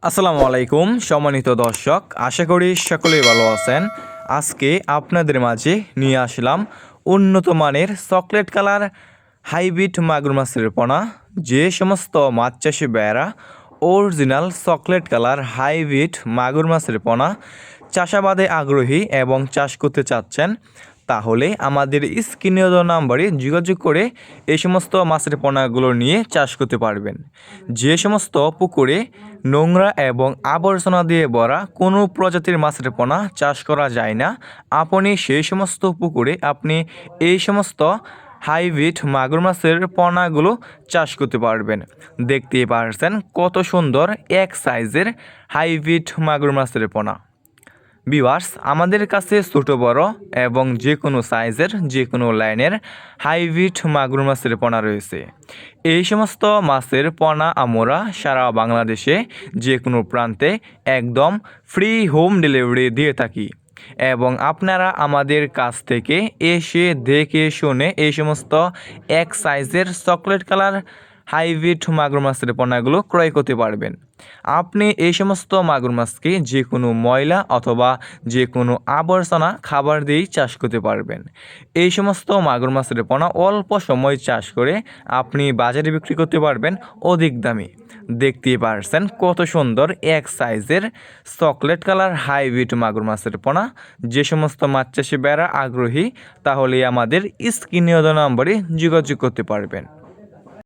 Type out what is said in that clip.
আসসালামু আলাইকুম সম্মানিত দর্শক, আশা করি সকলেই ভালো আছেন। আজকে আপনাদের মাঝে নিয়ে আসলাম উন্নত মানের চকলেট কালার হাইব্রিড মাগুর মাছের পোনা। যে সমস্ত মাছ চাষি ভাইয়েরা অরিজিনাল চকলেট কালার হাইব্রিড মাগুর মাছের পোনা চাষাবাদে আগ্রহী এবং চাষ করতে চাচ্ছেন, তাহলে আমাদের স্ক্রিনে দেওয়া নাম্বারে যোগাযোগ করে এই সমস্ত মাছের পোনাগুলো নিয়ে চাষ করতে পারবেন। যে সমস্ত পুকুরে নোংরা এবং আবর্জনা দিয়ে ভরা কোনো প্রজাতির মাছের পোনা চাষ করা যায় না, আপনি সেই সমস্ত পুকুরে এই সমস্ত হাইব্রিড মাগুর মাছের পোনাগুলো চাষ করতে পারবেন। দেখতেই পারছেন কত সুন্দর এক সাইজের হাইব্রিড মাগুর মাছের পোনা। ভিউয়ার্স, আমাদের কাছে ছোট বড় এবং যে কোনো সাইজের যে কোনো লাইনের হাইব্রিড মাগুর মাছের পোনা রয়েছে। এই সমস্ত মাছের পোনা আমরা সারা বাংলাদেশে যে কোনো প্রান্তে একদম ফ্রি হোম ডেলিভারি দিয়ে থাকি এবং আপনারা আমাদের কাছ থেকে এসে দেখে শুনে এই সমস্ত এক সাইজের চকলেট কালার হাইব্রিড মাগুর মাছের পোনাগুলো ক্রয় করতে পারবেন। আপনি এই সমস্ত মাগুর মাছকে যে কোনো ময়লা অথবা যে কোনো আবর্জনা খাবার দিয়েই চাষ করতে পারবেন। এই সমস্ত মাগুর মাছের পোনা অল্প সময় চাষ করে আপনি বাজারে বিক্রি করতে পারবেন অধিক দামে। দেখতেই পারছেন কত সুন্দর এক সাইজের চকলেট কালার হাইব্রিড মাগুর মাছের পোনা। যে সমস্ত মাছ চাষি ভাইয়েরা আগ্রহী, তাহলে আমাদের স্ক্রিনে দেওয়া নম্বরে যোগাযোগ করতে পারবেন।